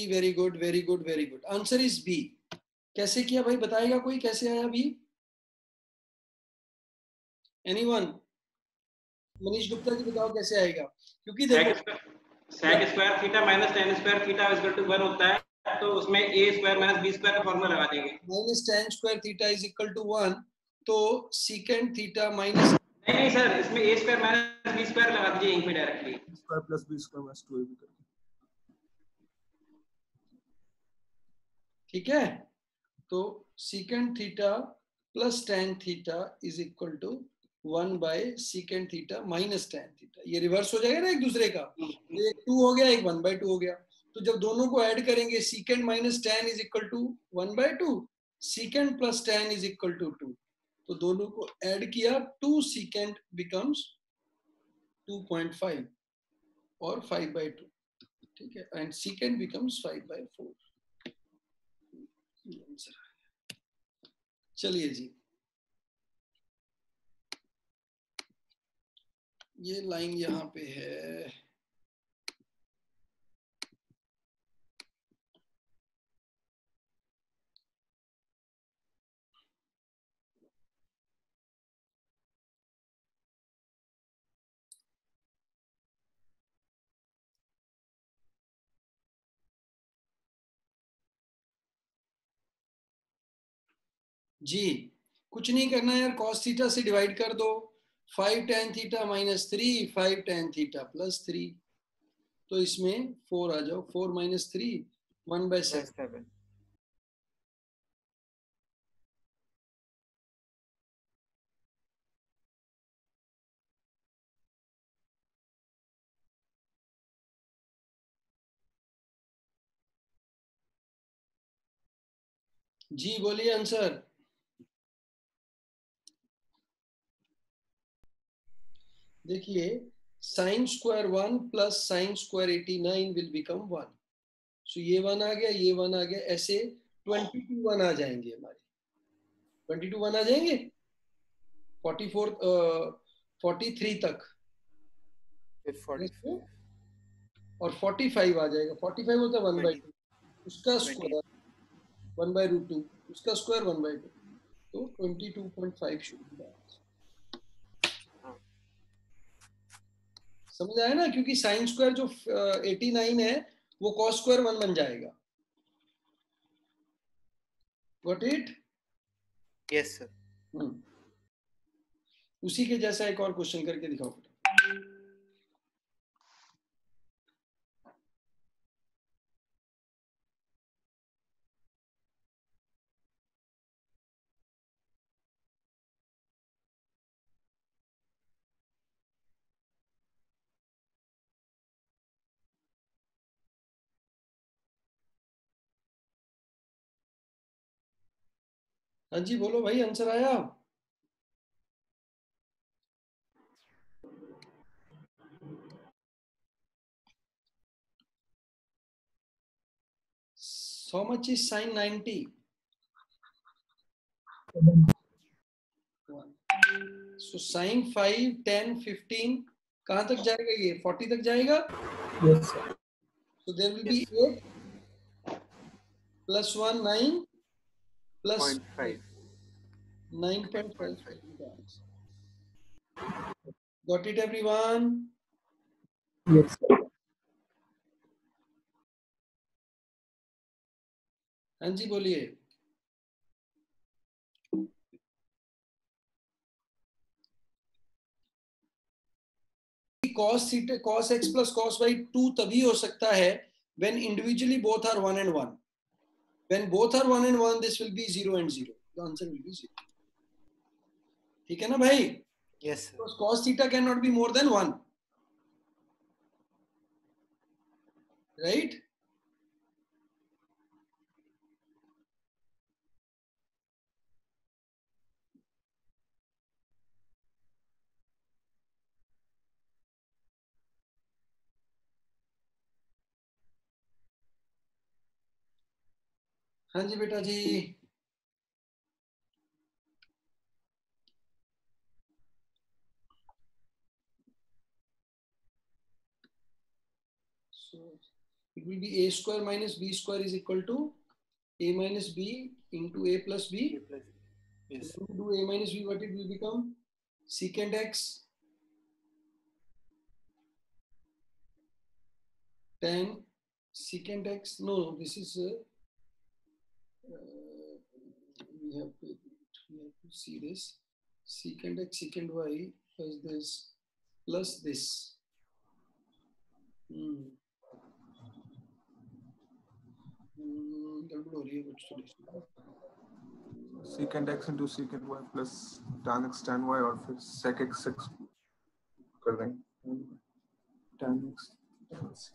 Very good very good very good, answer is B. कैसे किया भाई, बताएगा कोई कैसे आया बी? एनीवन? मनीष गुप्ता जी बताओ कैसे आएगा, क्योंकि देखो
sec square theta minus tan square theta is equal to 1 होता है, तो उसमें a square minus b square का फार्मूला लगा देंगे।
Minus tan square theta is equal to 1, तो secant थीटा माइनस,
नहीं सर, इसमें a square minus b square लगा दीजिए यहीं पे directly,
square plus b square minus 2ab करके,
ठीक है? तो secant theta plus tan theta is equal to 1/secant theta minus tan theta. ये रिवर्स हो जाएगा ना एक दूसरे का, एक 2 हो गया, एक 1/2 हो गया, तो जब दोनों को ऐड करेंगे secant minus tan is equal to 1/2, secant plus tan is equal to 2, तो दोनों को ऐड किया, 2 secant बिकम्स 2.5 और 5/2, ठीक है, एंड secant बिकम्स 5/4। चलिए जी, ये लाइन यहाँ पे है, जी कुछ नहीं करना है यार, cos थीटा से डिवाइड कर दो, 5 tan theta minus 3 5 tan theta plus 3, तो इसमें 4 आ जाओ, 4 - 3 1/7। जी बोलिए आंसर। देखिए sin square 1 plus sin square 89 will become 1, सो ये 1 आ गया, ये 1 आ गया, ऐसे 22 1 आ जाएंगे हमारे, 22 1 आ जाएंगे 44 43 तक,
फिर 45
और 45 आ जाएगा, 45 होता है 1/2, उसका स्क्वायर 1/√2, उसका स्क्वायर 1/2, तो 22.5 शुड बी द आंसर। समझ आया ना, क्योंकि साइन स्क्वायर जो 89 है वो कॉस स्क्वायर 1 बन जाएगा। Got it?
Yes sir.
उसी के जैसा एक और क्वेश्चन करके दिखाओ। हाँ जी बोलो भाई, आंसर आया? How much is sin 90? 1. So sin 5, 10, 15 कहाँ तक जाएगा? ये 40 तक जाएगा।
Yes, sir.
So there will be 8 plus 1 9 plus
0.5.
9.5. Got it everyone?
Yes, sir.
हाँ जी बोलिए। cos theta cos x plus cos y 2 तभी हो सकता है when individually both are 1 and 1. When both are 1 and 1 this will be 0 and 0. The answer will be 0. ठीक है ना भाई?
Yes sir.
Because cos theta cannot be more than 1. Right? हाँ जी बेटा जी। So it will be a square minus b square is equal to a minus b into a plus b.
A plus B. Yes.
When we do a minus b, what it will become? Secant x tan secant x. No, this is we have to see this. Secant x secant y plus this plus this. गड़बड़ हो रही है कुछ थोड़ी।
secant x into secant y plus tan x tan y और फिर sec x कर देंगे tan x plus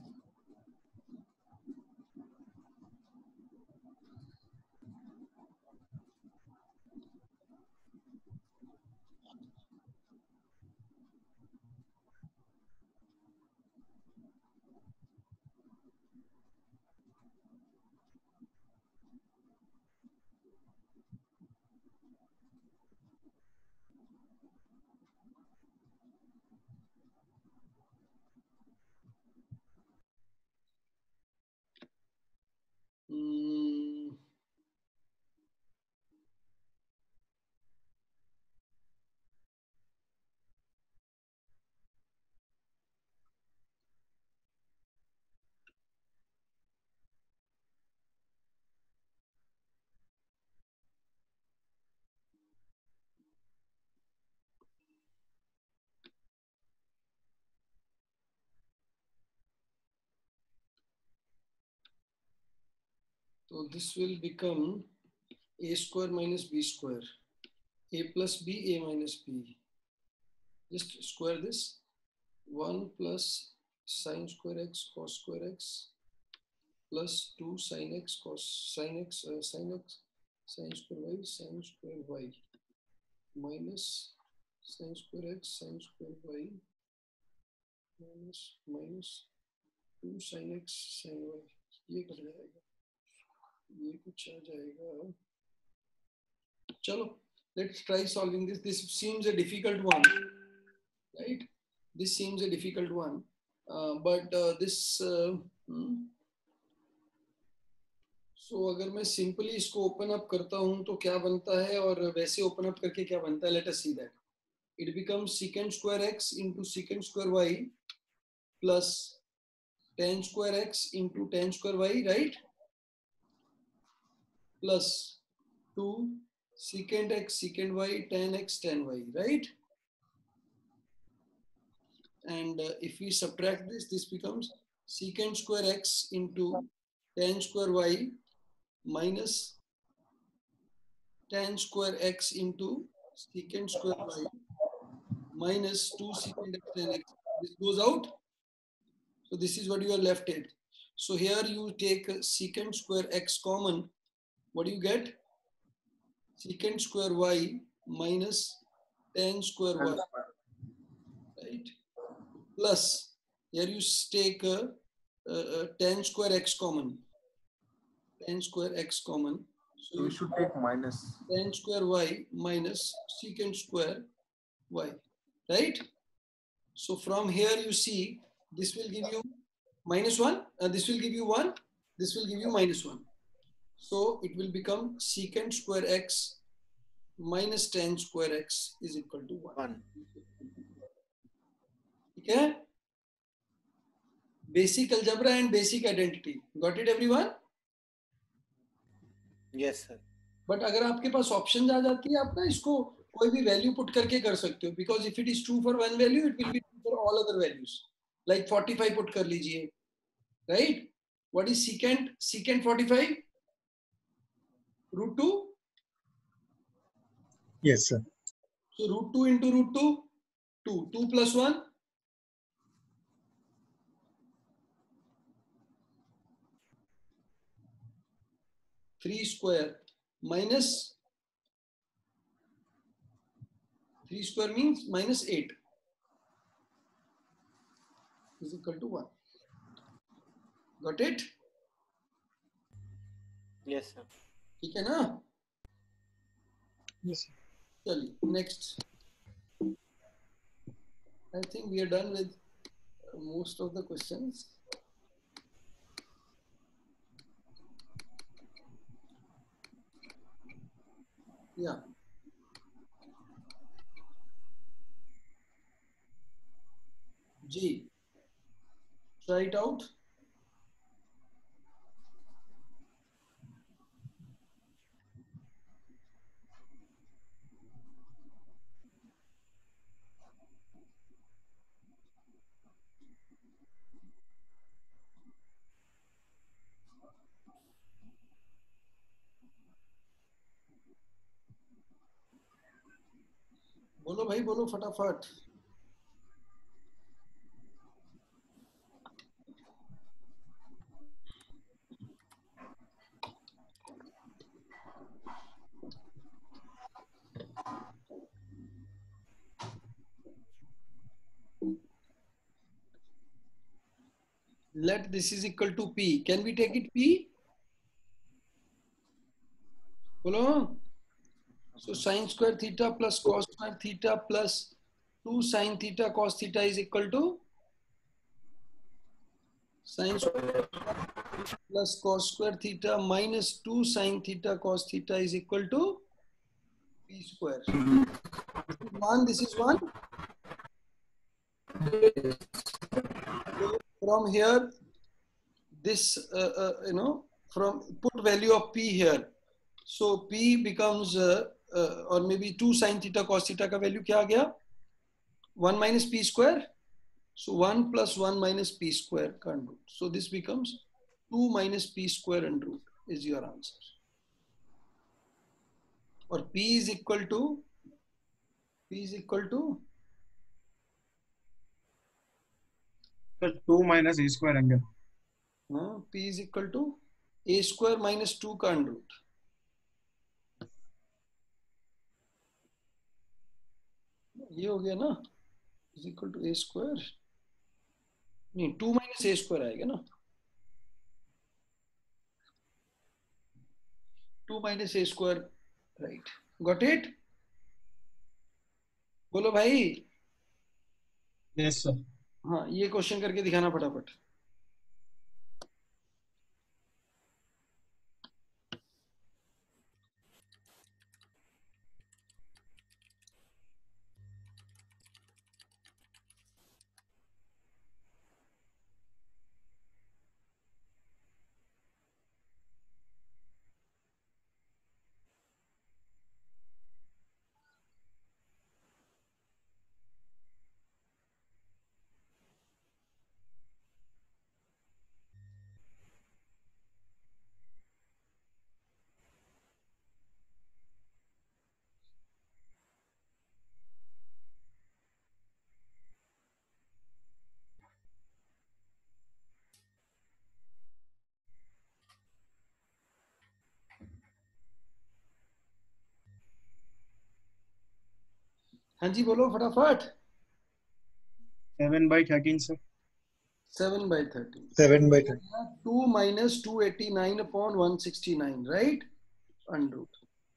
So this will become a square minus b square, a plus b, a minus b. Just square this. 1 plus sin square x cos square x plus 2 sin x cos sin x sin x sin square y minus sin square x sin square y minus 2 sin x sin y. ये cut जाएगा, ये कुछ आ जाएगा। चलो, let's try solving this. This seems a difficult one, right? This seems a difficult one, but this सो अगर मैं simply इसको open up करता हूं तो क्या बनता है, और वैसे ओपन अप करके क्या बनता है, let us see that. It becomes secant square x into secant square y plus tan square x into tan square y, right? Plus 2 secant x secant y tan x tan y, right? And if we subtract this, this becomes secant square x into tan square y minus tan square x into secant square y minus 2 secant x tan x. This goes out. So this is what you are left with. So here you take secant square x common. What do you get? Secant square y minus tan square y, right? Plus here you take tan square x common. Tan square x common.
So we should take minus.
Tan square y minus secant square y, right? So from here you see this will give you -1, this will give you 1, this will give you -1. So it will become secant square x minus tan square x is equal to 1. Okay? Basic algebra and basic identity. Got it everyone?
Yes sir.
But अगर आपके पास option आ जाती है, आप ना इसको कोई भी value put करके कर सकते हो, because if it is true for one value it will be true for all other values. Like 45 put कर लीजिए, right? What is secant 45? √2.
Yes, sir.
So √2 into √2, 2. 2 plus 1. 3 square minus 3 square means -8 is equal to 1. Got it?
Yes sir.
ठीक है ना?
Yes, sir.
चलिए next. I think we are done with most of the questions. Yeah. G. Try it out. बोलो भाई, बोलो फटाफट. Let this is equal to P. Can we take it P? Follow? So sin square theta plus cos square theta plus 2 sin theta cos theta is equal to sin square plus cos square theta minus 2 sin theta cos theta is equal to P square. This is 1. So from here, this, from put value of P here. So P becomes, or maybe 2 sin theta cos theta का value क्या आ गया? 1 minus P square. So 1 plus 1 minus P square का under root. So this becomes 2 minus P square under root is your answer. Or P is equal to
So 2 minus a square under.
P is equal to a square minus 2 का under root. ये हो गया ना, is equal to a square. नहीं, 2 minus a square आएगा ना. 2 minus a square, right? Got it? बोलो भाई.
Yes sir.
हाँ, ये क्वेश्चन करके दिखाना फटाफट. हाँ जी बोलो फटाफट।
7/13 sir.
7/13।
7/13.
2 minus 289 upon 169, right? Under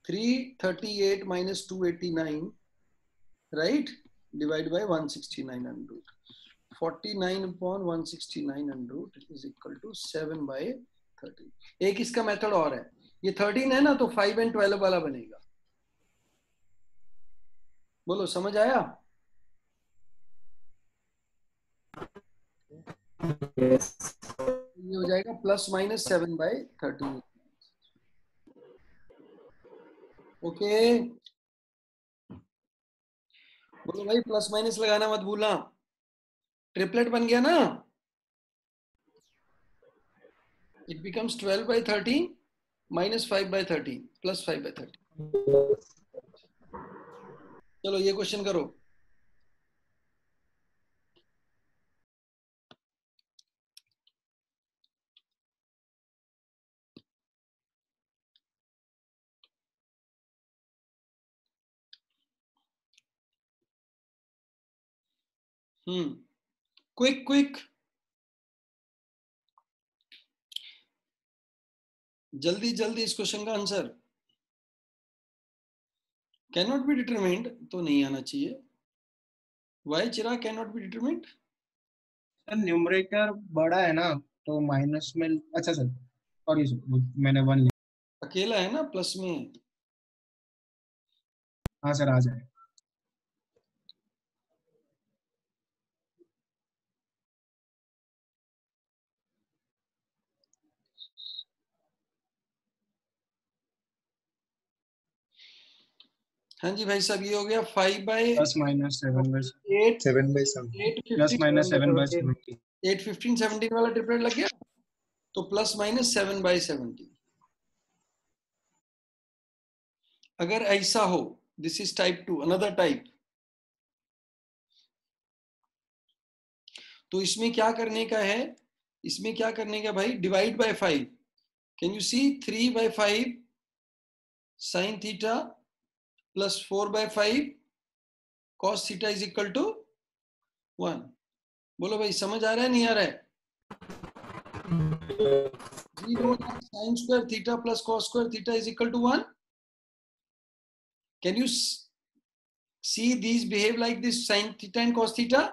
338 minus 289, right? Divided by 169 under 49 upon 169 under is equal to 7/13. एक इसका मेथड और है, ये 13 है ना, तो 5 and 12 वाला बनेगा। बोलो समझ आया? ये हो जाएगा प्लस माइनस 7/13। ओके, बोलो भाई प्लस माइनस लगाना मत भूलना। ट्रिपलेट बन गया ना, इट बिकम्स 12/13 minus 5/13 plus 5/13। चलो ये क्वेश्चन करो। क्विक क्विक, जल्दी जल्दी इस क्वेश्चन का answer. Can not be determined तो नहीं आना चाहिए। Why Chirag can not be determined?
Sir numerator बड़ा है ना, तो माइनस में। अच्छा सर, सॉरी सर, मैंने 1 लिया।
अकेला है ना, प्लस में है।
हाँ सर, आ जाए।
हाँ जी भाई साहब, ये हो गया 5/8
प्लस माइनस 7/7
7/7.
Plus minus 7/17।
8 15 17 वाला ट्रिपलेट लग गया, तो प्लस माइनस 7/17। अगर ऐसा हो, this is type 2, another type, तो इसमें क्या करने का है? इसमें क्या करने का भाई? Divide by 5। Can you see 3/5 sine theta plus 4/5 cos theta is equal to 1। बोलो भाई समझ आ रहा है नहीं आ रहा है? 0 sine square theta plus cos square theta is equal to 1। Can you see these behave like this, sin theta and cos theta?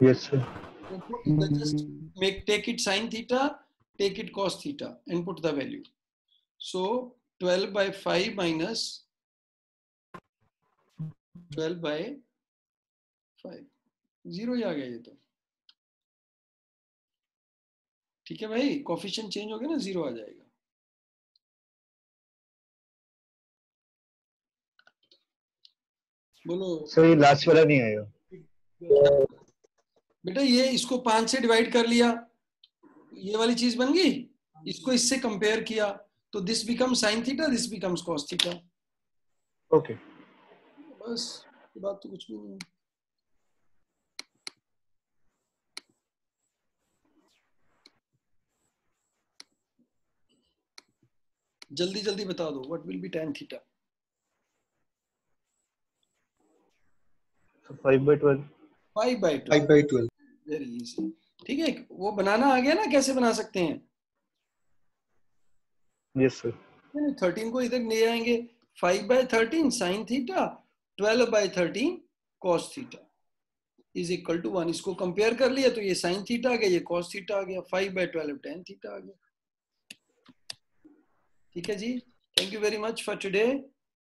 Yes, sir.
Just take it sin theta, take it cos theta, and put the value. So 12/5 minus 12/5, 0 ही आ गया ये तो। ठीक है भाई, coefficient change हो गया ना, 0 आ जाएगा। बोलो
सर ये लास्ट वाला नहीं आएगा।
बेटा ये इसको 5 से डिवाइड कर लिया, ये वाली चीज बन गई। इसको इससे कंपेयर किया, तो this become sine theta, this becomes cos theta.
Okay,
बस ये बात तो कुछ भी नहीं है। जल्दी जल्दी बता दो, what will be tan theta?
5/12।
5/12। Very easy. ठीक है, वो बनाना आ गया ना, कैसे बना सकते हैं?
Yes sir.
13 को इधर ले आएंगे, 5/13 sine theta 12/13 cos theta is equal to 1। इसको कंपेयर कर लिया, तो ये साइन थीटा आ गया, ये कॉस थीटा आ गया, 5/12 tan थीटा आ गया। ठीक है जी, thank you very much for today.